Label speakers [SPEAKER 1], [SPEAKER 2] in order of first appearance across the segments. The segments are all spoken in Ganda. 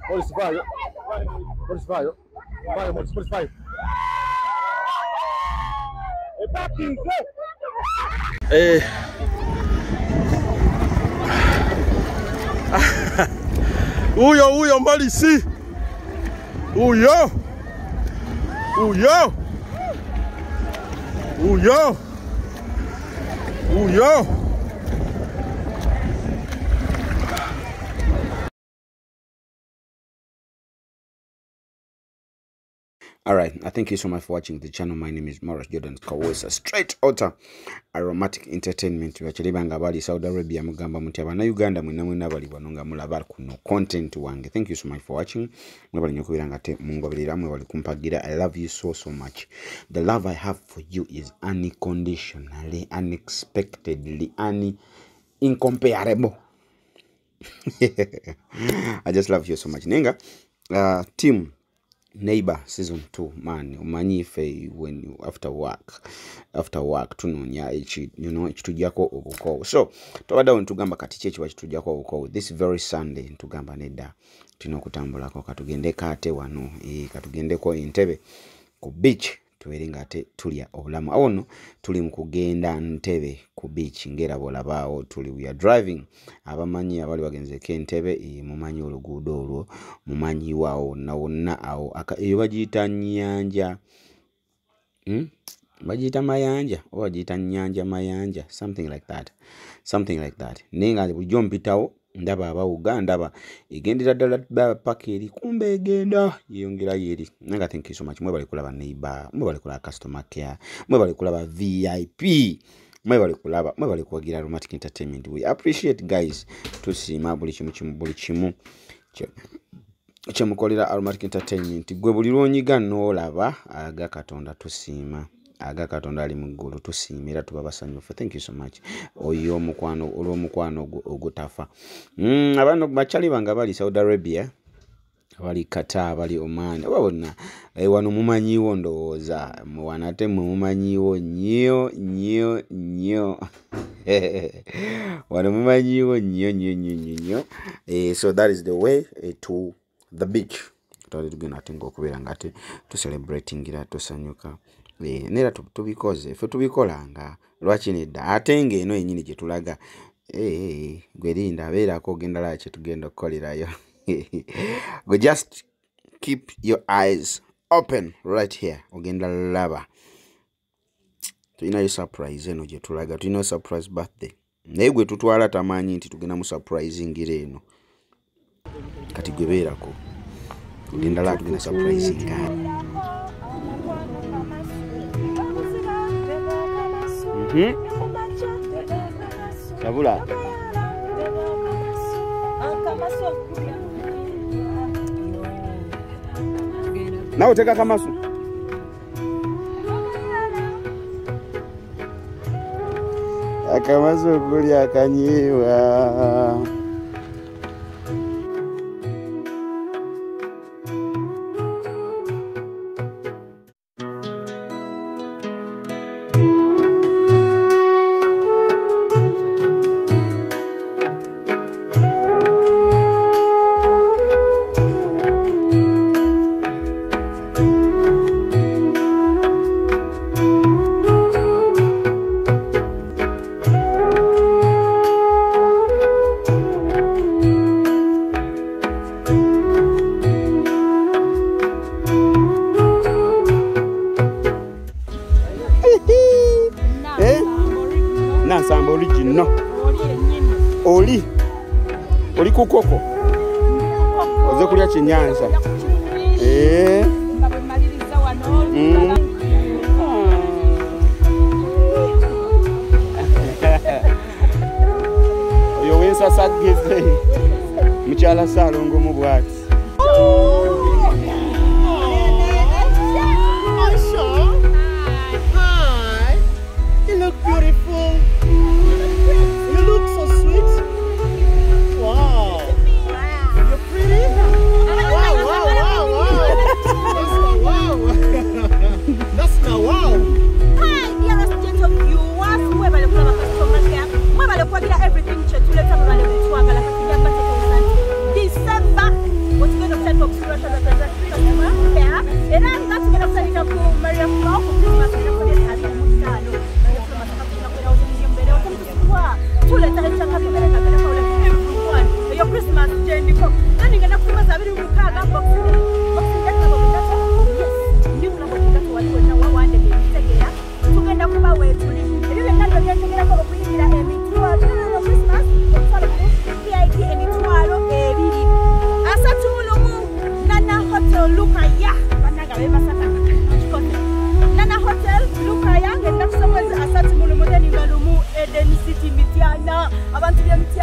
[SPEAKER 1] Police fire. Police fire. Fire, police fire. Huyo Malisi. Huyo. Alright, I thank you so much for watching the channel. My name is Morris Jordan Kawosa, straight outer aromatic entertainment. Wachilibanga bali Saudi Arabia mugamba mutiaba na Uganda mwina bali banonga mulaba kuno content wange. Thank you so much for watching. Mwabali nyokubiranga te mungu abirira mwe bali kumpagira. I love you so much. The love I have for you is unconditionally, unexpectedly, incomparable. I just love you so much. Nenga team Neighbor season 2 man umanyi fe when you after work tunonya ekitujjako obukowo. So tobadde ntugamba kati kye kiba kitujjako obukowo. This very Sunday ntugamba nedda tino kutambulako katugende kate wano katugendeko Entebbe ku beach tuweringa ate tulya obulamu awono tuli mukugenda Entebbe ku beach ngera bolabaawo tuli we are driving abamanyi abali bagenzeko Entebbe mumanyi oluguudo olwo mumanyi waawo nawonna awo eyo bagiyita nnyanja bagiyita mayanja oba bagiyita nnyanja mayanja something like that nenga bulijjo mpitawo ndaba abawuga ndaba egendera ddala paka eri kumbe egenda yeyongerayo eri. Nenga thank you so much. Mwe bali kulaba neighbor, mwe bali kulaba customer care, mwe bali kulaba VIP, mwe bali kuwagira Aromatic Entertainment. We appreciate guys tusima buli kimu kyemukolera Aromatic Entertainment. Gwe buli lwonyiga n'olaba aga Katonda tusiima. Aga Katonda ali mu ggulu tusiimira tuba basanyufu. Thank you so much. Oyo olw'omukwano ogutafa. Abantu bachali banga bali Saudi Arabia, bali Qatar, bali Oman. Wabona wano mumanyiwo ndowooza muwanate mumanyiwo nnyo wano mumanyiwo nnyo. So that is the way to the beach. Tutali tugenda atenga okubeera nga ate celebrating era tusanyuka. Nera tubikoze ife tubikolanga lwaki nedda ate ng'eno yennyini gye tulaga gwe linda abeerako ogenda laba kye tugenda okukolerayo. We just keep your eyes open right here. Ogenda laba tulinayo surprise eno gye tulaga, tulinayo surprise birthday naye gwe tutwala tamanyi nti tugenda mu surprisingira eno kati gwe beerako ogenda laba tugenda surprisinga. Sabula nawe teka kamasu akamasu kulya akanyiwa. Nansamba original. Oli kukoko. Oze kulya kinyanza. Oyo wensasa geze. Mukyala Salongo mu bwati.
[SPEAKER 2] Everything to let them run into December, what's going to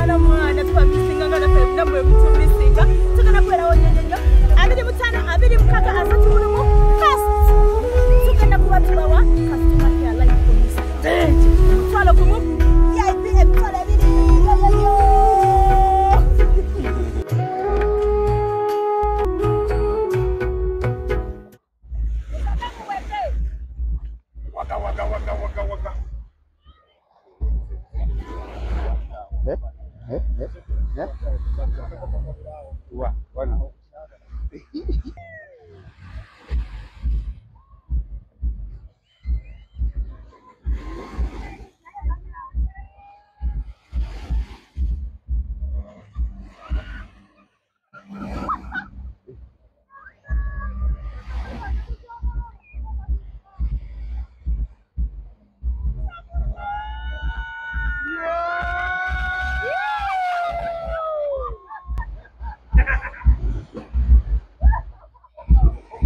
[SPEAKER 2] Mwana mwana twamisinga ngana pebula mwe mutumisinga tukana kwera wonyonyo abiri mutano abiri mukaka asatu mulimu fast tukana kubatulawa customer care line police twala kumu VIP twala abiri yo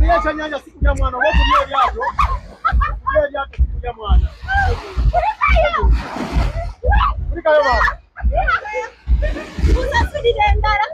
[SPEAKER 2] waka
[SPEAKER 3] nyanya siku ya mwana wote ndio yapo. Ndio yapo siku ya mwana. Kulika yo baba.
[SPEAKER 2] Usafiri ndara.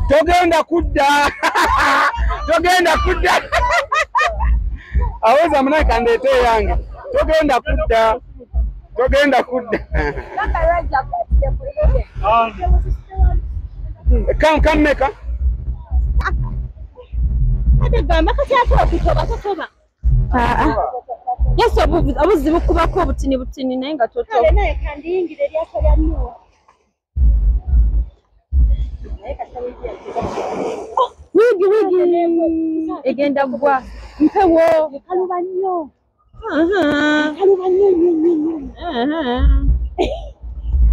[SPEAKER 3] Togenda kudda aweza mnaka ndete yange togenda kudda come meka
[SPEAKER 2] adegamba kati atoba yes abuzi bukubako butini naye nga toto naye kandi yingire lyakolya nnyo wigi egenda gwa mpewo kaluba nnyo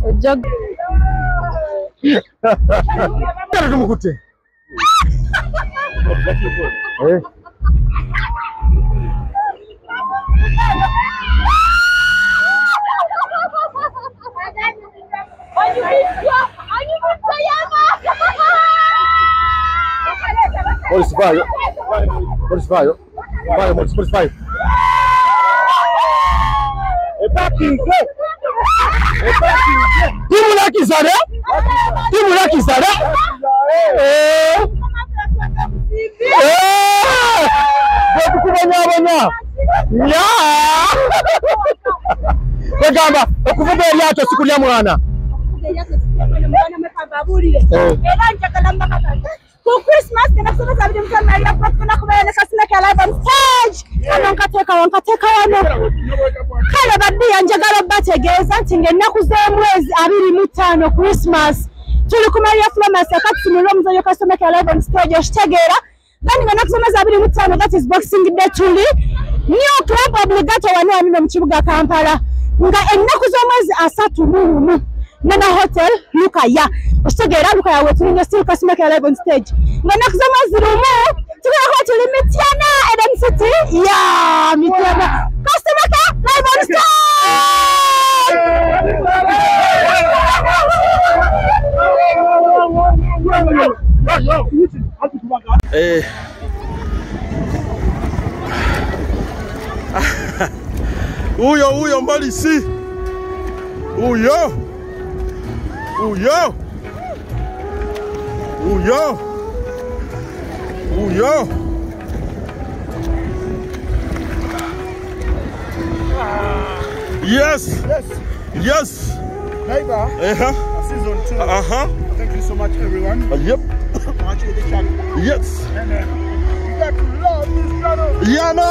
[SPEAKER 2] ojog
[SPEAKER 3] tumukute Police fire. Timu la Kisara. Kubanya. Kagamba okuvuga eryato sikulya mwana. For Christmas, the next one is having them marry up to the customer care live on stage. And on Kateka, Kalabadi and Jagala Bategaz, and Nakuzamwez, Abiri Mutano, Christmas. Tulukumaria Flamas, a customer rooms on your customer care live on stage, Stagera. Then the next one is Abiri Mutano, that is Boxing Day truly. New club obligato one Chibuga Kampala. Nga Nakuzamwez Asatu Mumu. Nana Hotel, Lukaya. Ostagera Lukaya, we're still customer care live on stage. Nanakzama Zurumo, to the hotel Mitiana, Eden City. Yeah, Mitiana. Customer care live on stage.
[SPEAKER 4] Uyo Mbalisi. Uyo. Yes.
[SPEAKER 3] Neighbor. Season 2. Thank you so much, everyone.
[SPEAKER 4] Yep.
[SPEAKER 3] Watch the channel.
[SPEAKER 4] Yes.
[SPEAKER 3] And you got to love
[SPEAKER 4] Yeah, man.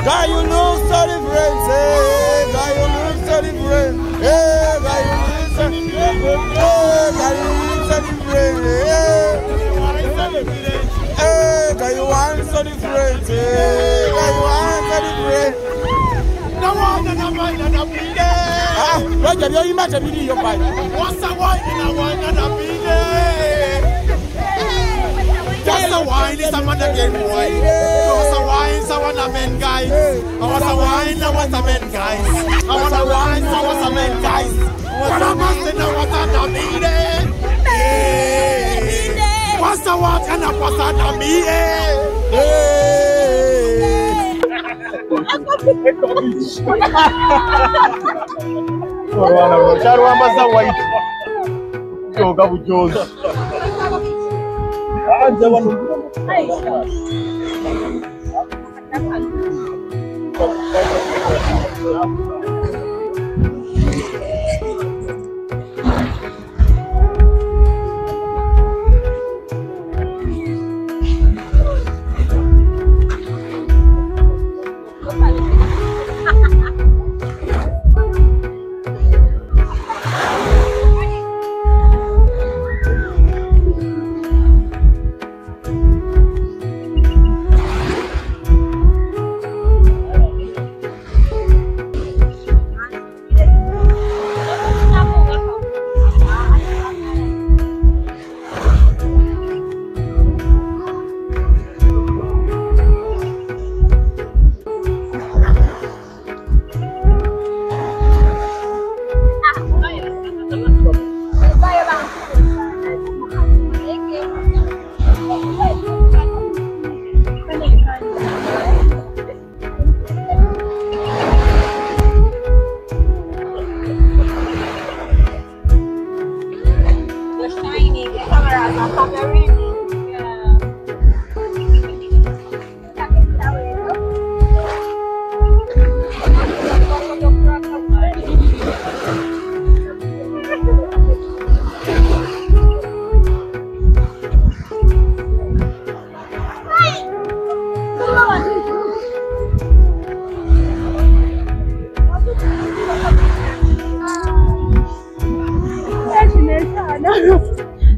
[SPEAKER 4] Guy, you look so different, hey. Guy, you look so different, hey. Guy, you look so different, hey. Guy, you look so different, hey. Guy, you want so different, hey. Guy, you want so different. No one that I'm going to be there. Ah, what have you imagined in your body? What's the wine in a wine that I'm be there? Just a wine is a man again, wine. Just a wine, so what a men, guys. I want a wine, I want a men, guys. I want a wine, so what a men, guys. What a master, I want a namide. What's the what and a what's a namide?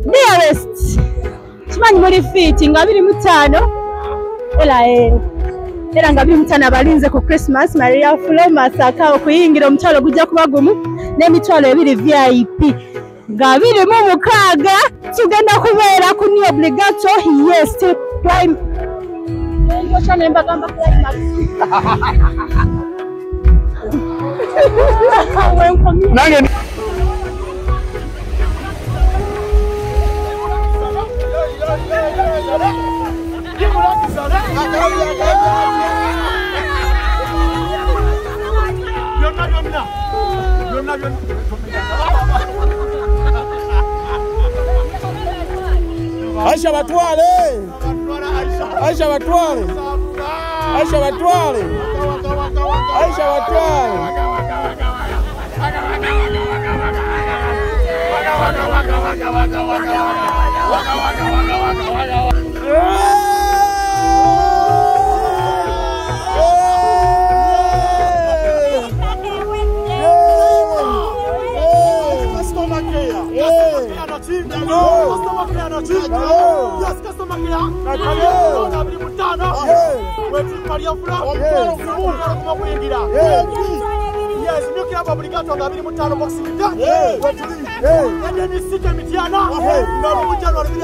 [SPEAKER 3] Dearest, chimanyi muri fiti nga 25 era nga 25 abalinze ku Christmas Maria Fulo Masaka okuyingira omutwalo gujja kuba gumu n'emitwalo 2 VIP nga 26 tugenda kubeera ku ni obligato yes prime chane mbagamba climax
[SPEAKER 4] nange Aisha batwale. Aisha watwale. Aisha watwale.
[SPEAKER 5] Yes, look at obrigado a abrir mutano boxing. And then you sit and Mitiana. No, we don't want to be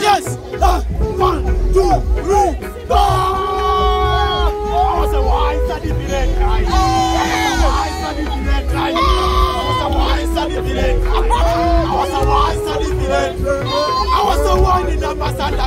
[SPEAKER 5] yes! 1, 2, 3, go! I was a wise and different guy. I was the one in the Masada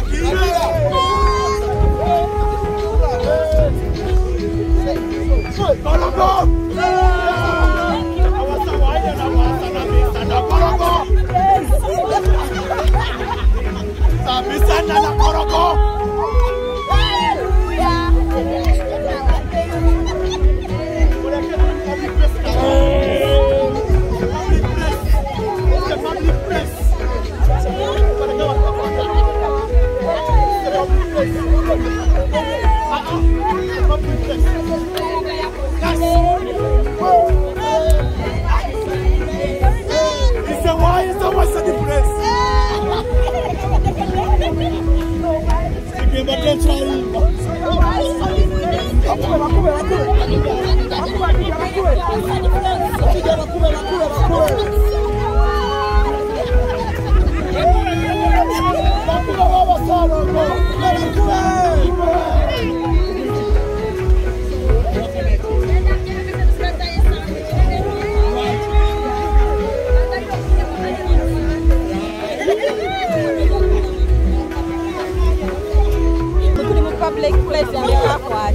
[SPEAKER 2] public place in the aqua.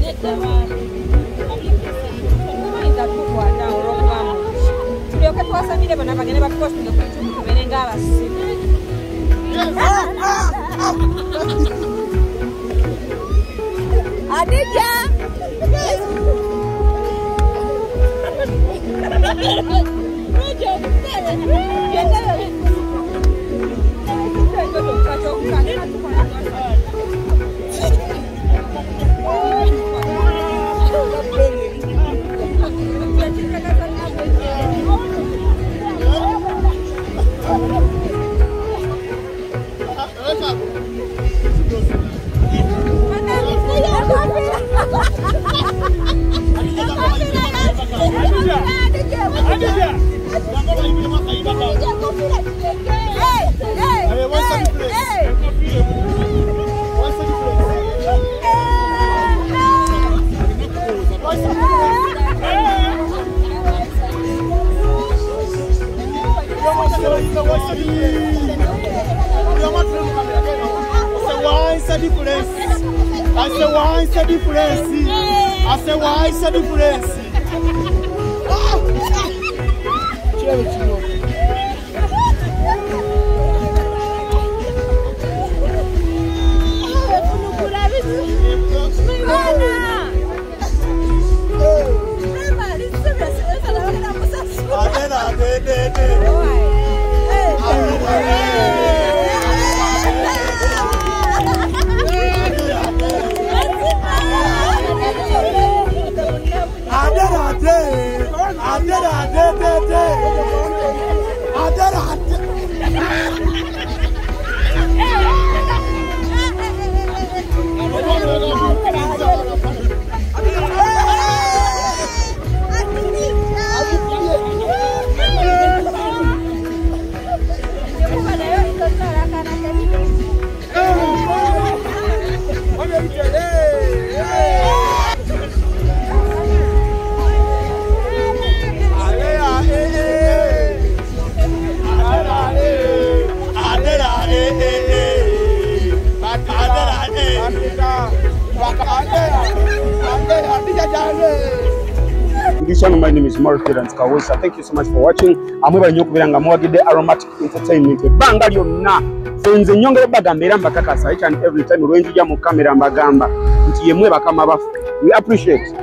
[SPEAKER 5] channel. My name is Mark Terence Kawesa. Thank you so much for watching. Amwe nyo kubiranga mwagide Aromatic Entertainment. Banga lyonna. Senze nyongere bagamba era mbakakasa each and every time lwenjija mu camera mbagamba nti yemwe bakama bafu. We appreciate.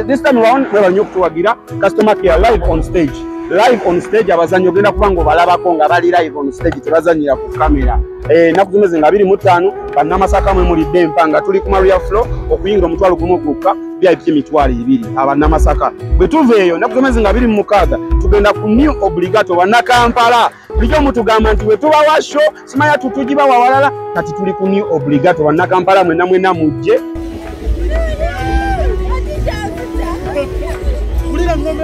[SPEAKER 5] This time around we nyo kuwagira customer care live on stage. Live on stage abazanyo genda kubango balabako nga bali live on stage tebazanyira ku camera. Nakuzimeze nga 25 bannamasaka mwe muri dempanga tuli ku Maria Flow okuyingira omutwalo gumu kuka VIP mitwalo 2 abannamasaka bwe tuveeyo nakuzimeze nga 26 tugenda ku New Obligato Bannakampala bijo mutugamba nti we tuba washo simaya tutujiba wawalala kati tuli ku New Obligato Bannakampala mwena mujje ulira ngombe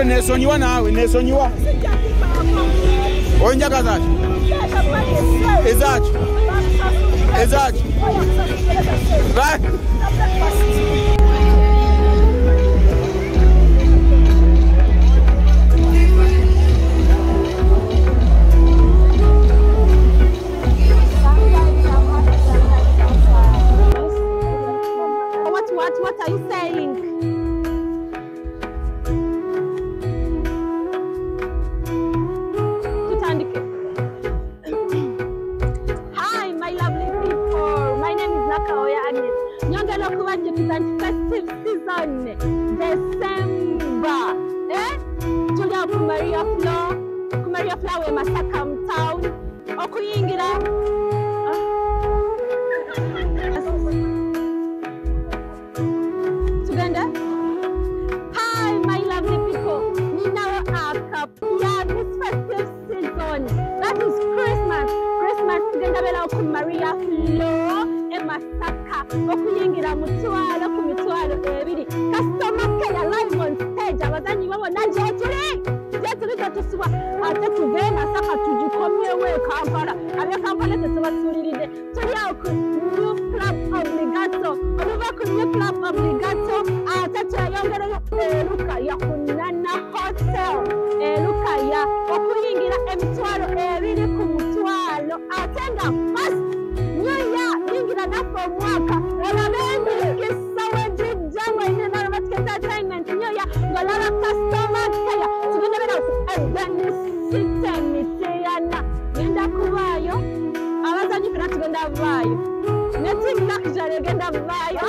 [SPEAKER 5] nesonyiwa nawe nesonyiwa onjaga zachi ezachi ezachi right
[SPEAKER 3] what are you saying? Hi, my lovely people. My name is Nakaoya Agnes. Nyongela kubanje tuzanti festive season. December. Tulia ku Maria Flow. Ku Maria Flow we Masaka town. Okuyingira. Hi, my lovely people. Nina Akapia, this festive season. That is Christmas. Christmas tugenda bela ku Maria Flow Masaka. Okuyingira mutwalo ku mitwalo 2. Customer care live on stage. Abazanyi babona jeturi tusuwa ate tuve Masaka tujikomye we Kampala. Abe Kampala tetubasuliride. Tuli ku New Club Obligato. Oluva ku New Club Obligato yongere eluka ya kunana hotel eluka ya okuyingira emitwalo 2 ku mutwalo atenga first nyoya yingira nafo mwaka olabendi kisawe jijamwe ine na Aromatic Entertainment nyoya ngolala customer care tugenda bela edani system iteyana ngenda kubayo abazanyi fena tugenda bayo neti luxury genda bayo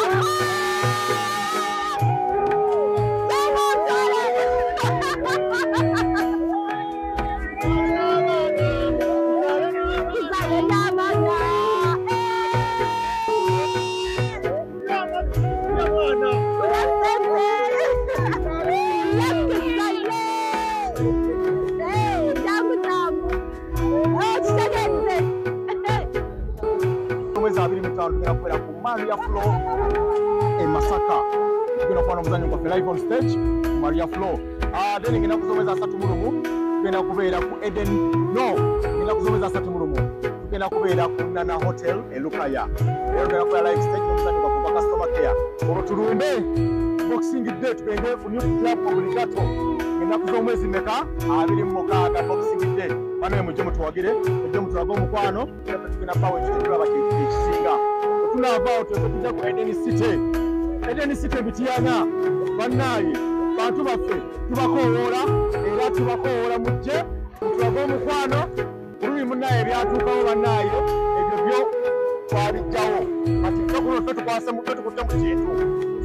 [SPEAKER 5] Maria Flow Masaka. Tugenda kuba n'omuzannyo gwaffe live on stage Maria Flow. Then ngenda kuzomeza 3 mulumu. Tugenda kubeera ku Eden. No, ngenda kuzomeza 3 mulumu. Tugenda kubeera ku Nana Hotel Elukaya. Tugenda kuba live stage n'omuzannyo gwaffe customer care. Olwo tulumbe
[SPEAKER 4] Boxing Day tugende ku New Club Obligato ennaku z'omwezi meka 26 Boxing Day bano mujje mutuwagire mujje mutulaga omukwano tugenda bawo ekitulaba kisinga tunavaawo tujja ku Eden City Bitiyana bannaye bantu baffe tubakoowola era tubakoowola mujje mutulaga omukwano oluli munnaye byatuukawo bannaye ebyo byo twabijjawo kati tokuno tukwasa mu tukutte mu kintu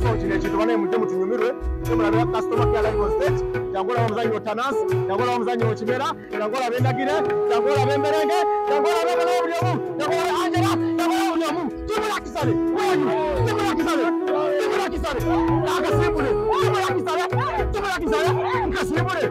[SPEAKER 4] so kino ekintu banaye mujje mutunyumirwe mulabe customer care live on stage jangola omuzanyo Tanas jangola omuzanyo Kimera jangola bendagire jangola bemberenge jangola bebelobulyomu jangola Angela jangola bulyomu kimula kisale wanyu kimula kisale akasimbule kimula kisale nkasimbule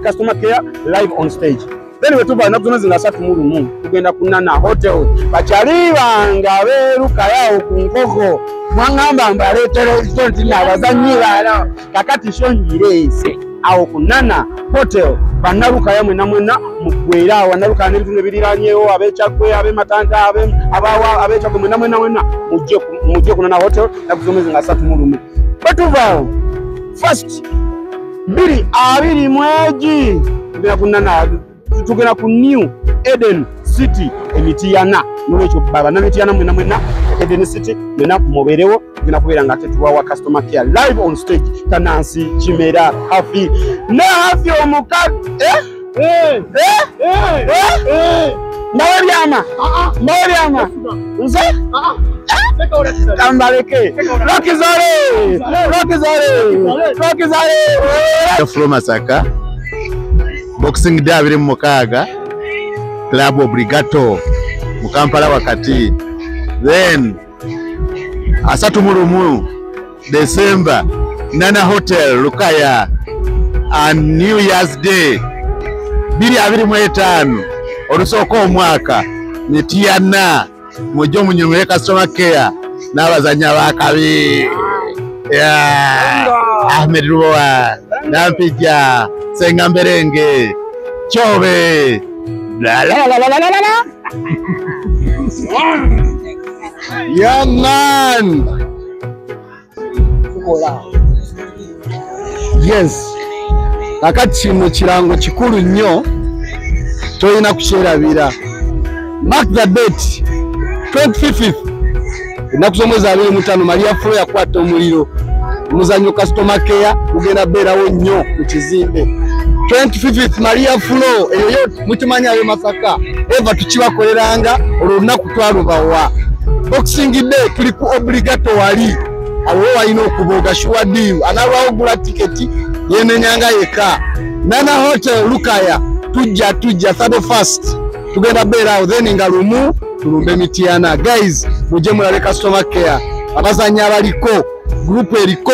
[SPEAKER 5] customer care live on stage. Then we tuba nakuzo zinga 3 mu lumu tugenda kunana hotel bachali banga beruka yawo ku nkoko mwangamba mbaletere restaurant n'abazanyi bana kakati shongire ese awo kunana hotel banaruka yamwe namwena mugwera wanaruka n'ebintu biriranye abechakwe abe matanda abawa abechakwe namwena mujje kunana hotel nakuzo zinga 3 mu lumu batuva first biri abiri mweji tugenda kunana tugenda ku New Eden City Emitiyana n'ekyo baba na Emitiyana mwena Eden City mena muberewo tugenda kubeera nga tetuwa customer care live on stage Tanansi Kimera Hafi na Hafi omuka Naweryama nze Kambaleke Rokizore
[SPEAKER 6] From Masaka Boxing Day 26 Club Obligato mu Kampala wakati then asatu mulumu December Nana Hotel Lukaya and New Year's Day 2025 olusoko omwaka Mitiyana mujjo munyumire customer care n'abazanya bakabi Ahmed Ruwa Nampija Sengamberenge Chobe la young man yes kakati kino kirango kikulu nnyo toyina kukyerabira mark the date 25th ennaku z'omwezi 25 Maria Flo yakwata omuliro muzanyo customer care ugenda beerawo nnyo mu kizimbe 25th Maria Flo eyo mutumanya ayo Masaka eva tukibakoleranga olunaku twalubawa Boxing Day tuli ku Obligato wali awo walina okuboga sure deal analwawo gula tiketi yenenyanga yeka Nana Hotel Lukaya tujja 31st tugenda beerawo then nga lumu tulumbe Emitiyana guys mujje mulabe customer care abazanya abaliko group eriko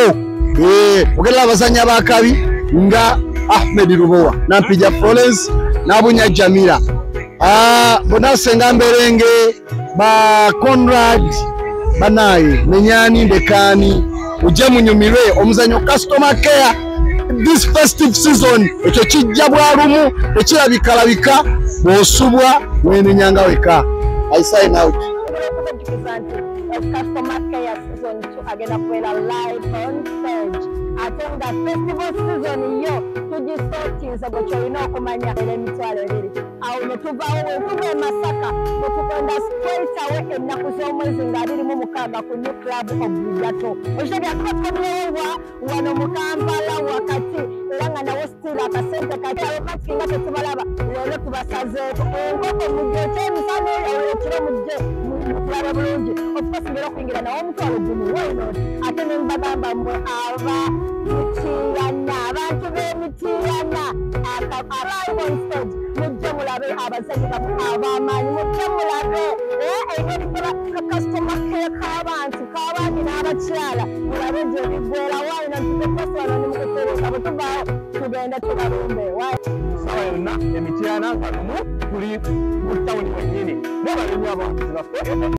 [SPEAKER 6] ogenda abazanya bakabi nga Ahmed Rubowa Nampija Florence Nabunya Jamila bona Sengamberenge ba Conrad banaye Menyani Ndekani uje munyumirwe omuzanyo customer care this festive season ekyo kijja bwalumu ekirabikalabika bosubwa mwenenyanga weka I sign out
[SPEAKER 3] customer care season 2 agenda kuela live on stage. I think that festival season yo tujisotinza bocho inokumanya emitwalo ebiri awo netuvawo tuve Masaka tukugenda straight away ennaku z'omwezi nga 26 ku New Club Obligato oshobya tukatumyewa wano mu Kampala wakati era nga nawo still akasente kati awo kati nga tetubalaba lero tubasazeeko enkoko mujje kyemisana ekiro mujje mutwala bulungi of course ngera okuyingira nawo omutwalo gumu why not ate nembagamba mwe Mitiyana abantu b'Emitiyana abali on stage mujje mulabe abazanyi abamanyi mujje mulabe engeri customer care k'abantu k'abaami n'abakyala mulabe gye bigwera why not tutekwasana ne mukutereka bwe tuvaawo tugenda tubalumbe
[SPEAKER 4] sawa yonna Emitiyana nga lumu tuli mu tawuni wennyini n'abalenyi abantu baffe